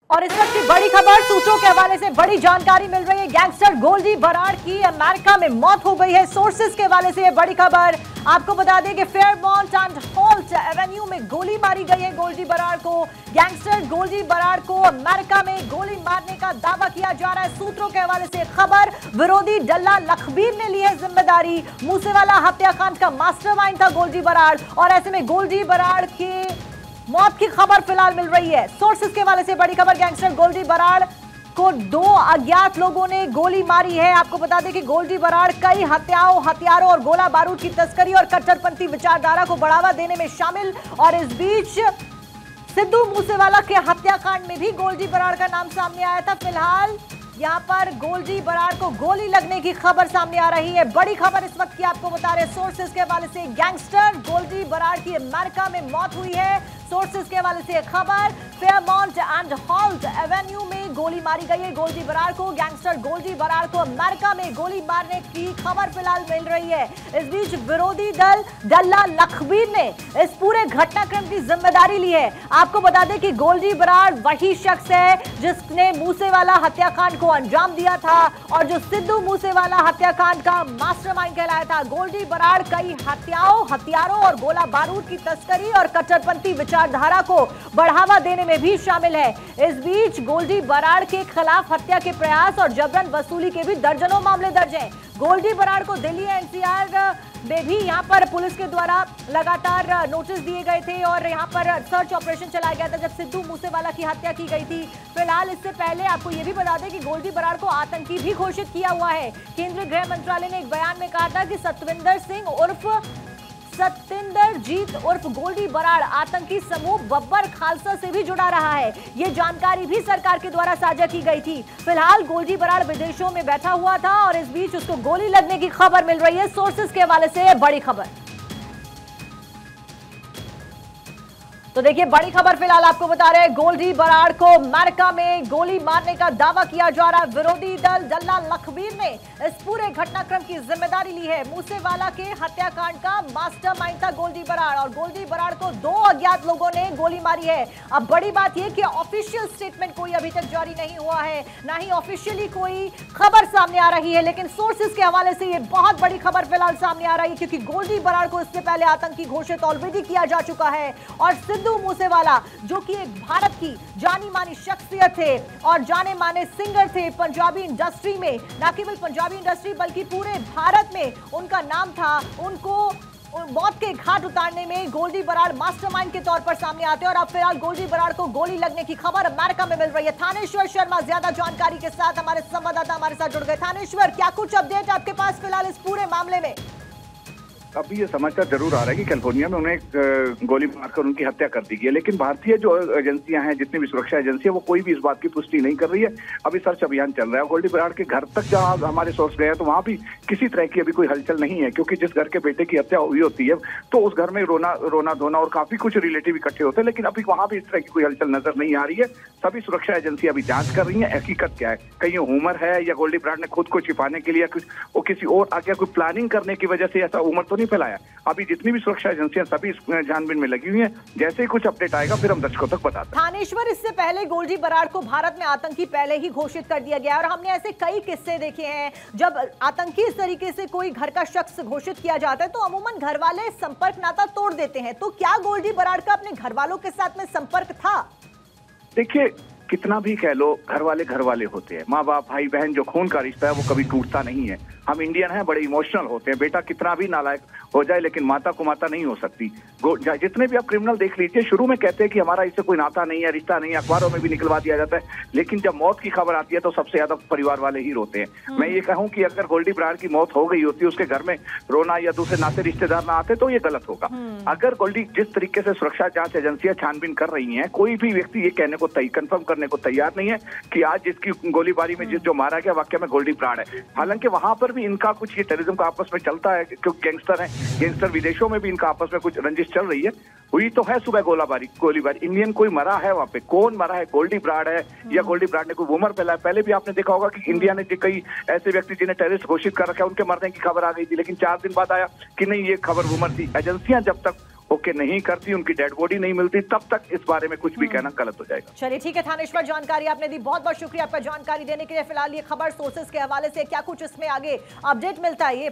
और इस वक्त की बड़ी खबर सूत्रों के हवाले से बड़ी जानकारी मिल रही है। गैंगस्टर गोल्डी बराड़ की अमेरिका में मौत हो गई है। सोर्सेज के हवाले से ये बड़ी खबर आपको बता दें कि फेयरमॉन्ट एंड हॉल्ट एवेन्यू में गोली मारी गई है गोल्डी बराड़ को। गैंगस्टर गोल्डी बराड़ को अमेरिका में गोली मारने का दावा किया जा रहा है। सूत्रों के हवाले से खबर, विरोधी डल्ला लखबीर ने ली है जिम्मेदारी। मूसेवाला हत्याकांड का मास्टरमाइंड था गोल्डी बराड़ और ऐसे में गोल्डी बराड़ के मौत की खबर फिलहाल मिल रही है। सोर्सेज के हवाले से बड़ी खबर, गैंगस्टर गोल्डी बराड़ को 2 अज्ञात लोगों ने गोली मारी है। आपको बता दें कि गोल्डी बराड़ कई हथियारों और गोला बारूद की तस्करी और कट्टरपंथी विचारधारा को बढ़ावा देने में शामिल। और इस बीच सिद्धू मूसेवाला के हत्याकांड में भी गोल्डी बराड़ का नाम सामने आया था। फिलहाल यहां पर गोल्डी बराड़ को गोली लगने की खबर सामने आ रही है। बड़ी खबर इस वक्त की आपको बता रहे सोर्सेज के हवाले से, गैंगस्टर गोल्डी बराड़ की अमेरिका में मौत हुई है। सोर्सेज के हवाले से खबर, फेयरमॉन्ट एंड हॉल्ट एवेन्यू में गोली मारी गई है गोल्डी बराड़ को। गैंगस्टर गोल्डी बराड़ को अमेरिका में गोली मारने की खबर फिलहाल मिल रही है। इस बीच विरोधी दल डल्ला लखबीर ने इस पूरे घटनाक्रम की जिम्मेदारी ली है। आपको बता दें कि गोल्डी बराड़ वही शख्स है जिसने मूसेवाला हत्याकांड को अंजाम दिया था और जो सिद्धू मूसेवाला हत्याकांड का मास्टरमाइंड कहलाया था। गोल्डी बराड़ कई हथियारों और गोला बारूद की तस्करी और कट्टरपंथी विचारधारा को बढ़ावा देने में भी शामिल है। इस बीच गोल्डी बराड़ के खिलाफ हत्या के प्रयास और जबरन वसूली के भी दर्जनों मामले दर्ज हैं। गोल्डी बराड़ को दिल्ली एनसीआर में भी यहां पर पुलिस के द्वारा लगातार नोटिस दिए गए थे और यहां पर सर्च ऑपरेशन चलाया गया था जब सिद्धू मूसेवाला की हत्या की गई थी। फिलहाल इससे पहले आपको यह भी बता दें कि गोल्डी बराड़ को आतंकी भी घोषित किया हुआ है। केंद्रीय गृह मंत्रालय ने एक बयान में कहा था कि सतिंदरजीत उर्फ गोल्डी बराड़ आतंकी समूह बब्बर खालसा से भी जुड़ा रहा है। ये जानकारी भी सरकार के द्वारा साझा की गई थी। फिलहाल गोल्डी बराड़ विदेशों में बैठा हुआ था और इस बीच उसको गोली लगने की खबर मिल रही है। सोर्सेज के हवाले से बड़ी खबर। तो देखिए बड़ी खबर फिलहाल आपको बता रहे हैं, गोल्डी बराड़ को अमेरिका में गोली मारने का दावा किया जा रहा है। विरोधी दल डल्ला लखबीर ने इस पूरे घटनाक्रम की जिम्मेदारी ली है। मूसेवाला के हत्याकांड का मास्टरमाइंड था गोल्डी बराड़ और गोल्डी बराड़ को 2 अज्ञात लोगों ने गोली मारी है। अब बड़ी बात यह कि ऑफिशियल स्टेटमेंट कोई अभी तक जारी नहीं हुआ है, ना ही ऑफिशियली कोई खबर सामने आ रही है, लेकिन सोर्सेज के हवाले से यह बहुत बड़ी खबर फिलहाल सामने आ रही है क्योंकि गोल्डी बराड़ को इससे पहले आतंकी घोषित ऑलरेडी किया जा चुका है। और सिद्धू मूसेवाला जो कि एक भारत की जानी मानी शख्सियत थे और जाने माने सिंगर थे पंजाबी इंडस्ट्री में, न केवल पंजाबी इंडस्ट्री बल्कि पूरे भारत में उनका नाम था। उनको मौत के घाट उतारने में गोल्डी बराड़ मास्टरमाइंड के तौर पर सामने आते हैं और अब फिलहाल गोल्डी बराड़ को गोली लगने की खबर अमेरिका में मिल रही है। थानेश्वर शर्मा ज्यादा जानकारी के साथ हमारे संवाददाता हमारे साथ जुड़ गए। थानेश्वर, क्या कुछ अपडेट आपके पास फिलहाल इस पूरे मामले में? अभी ये समाचार जरूर आ रहा है कि कैलिफोर्निया में उन्हें गोली मारकर उनकी हत्या कर दी गई है, लेकिन भारतीय जो एजेंसियां हैं, जितनी भी सुरक्षा एजेंसियां, वो कोई भी इस बात की पुष्टि नहीं कर रही है। अभी सर्च अभियान चल रहा है। गोल्डी बराड़ के घर तक जहां हमारे सोर्स गए हैं तो वहां भी किसी तरह की अभी कोई हलचल नहीं है, क्योंकि जिस घर के बेटे की हत्या हुई होती है तो उस घर में रोना धोना और काफी कुछ रिलेटिव इकट्ठे होते हैं, लेकिन अभी वहां भी इस तरह की कोई हलचल नजर नहीं आ रही है। सभी सुरक्षा एजेंसियां अभी जांच कर रही है हकीकत क्या है, कहीं ह्यूमर है या गोल्डी बराड़ ने खुद को छिपाने के लिए किसी और आगे कोई प्लानिंग करने की वजह से ऐसा ह्यूमर तो नहीं फैलाया। अभी जितनी भी सुरक्षा एजेंसियां सभी छानबीन में लगी हुई हैं। जैसे ही कुछ अपडेट आएगा फिर हम दर्शकों तक बताते हैं। थानेश्वर, इससे पहले गोल्डी बराड़ को भारत में आतंकी पहले ही घोषित कर दिया गया और हमने ऐसे कई किस्से देखे हैं जब आतंकी इस तरीके से कोई घर का शख्स घोषित किया जाता है तो अमूमन घर वाले संपर्क नाता तोड़ देते हैं। तो क्या गोल्डी बराड़ का अपने घर वालों के साथ में संपर्क था? देखिए, कितना भी कह लो, घर वाले होते हैं। माँ बाप भाई बहन जो खून का रिश्ता है वो कभी टूटता नहीं है। हम इंडियन हैं, बड़े इमोशनल होते हैं। बेटा कितना भी नालायक हो जाए लेकिन माता को माता नहीं हो सकती। जितने भी आप क्रिमिनल देख लीजिए, शुरू में कहते हैं कि हमारा इससे कोई नाता नहीं है, रिश्ता नहीं है, अखबारों में भी निकलवा दिया जाता है, लेकिन जब मौत की खबर आती है तो सबसे ज्यादा परिवार वाले ही रोते हैं। मैं ये कहूँ कि अगर गोल्डी बराड़ की मौत हो गई होती, उसके घर में रोना या दूसरे नाते रिश्तेदार ना आते तो ये गलत होगा। अगर गोल्डी जिस तरीके से सुरक्षा जांच एजेंसियां छानबीन कर रही हैं, कोई भी व्यक्ति ये कहने को कंफर्म करने को तैयार नहीं है कि आज जिसकी गोलीबारी में जो मारा गया वाकई में गोल्डी बराड़ है। हालांकि वहां पर भी इनका कुछ ये टेररिज्म का आपस में चलता है, क्योंकि गैंगस्टर है, गैंगस्टर विदेशों में भी इनका आपस में कुछ रंजिश चल रही है। हुई तो है सुबह गोलीबारी। इंडियन कोई मरा है वहां पे, कौन मरा है? गोल्डी बराड़ है या गोल्डी बराड़ ने कोई ह्यूमर फैलाया? पहले भी आपने देखा होगा कि इंडिया ने कई ऐसे व्यक्ति जिन्हें टेररिस्ट घोषित कर रखा है, उनके मरने की खबर आ गई थी, लेकिन 4 दिन बाद आया कि नहीं ये खबर ह्यूमर थी। एजेंसियां जब तक ओके नहीं करती, उनकी डेड बॉडी नहीं मिलती, तब तक इस बारे में कुछ भी कहना गलत हो जाएगा। चलिए ठीक है थानेश्वर, जानकारी आपने दी, बहुत बहुत शुक्रिया आपका जानकारी देने के लिए। फिलहाल ये खबर सोर्सेस के हवाले से, क्या कुछ इसमें आगे अपडेट मिलता है ये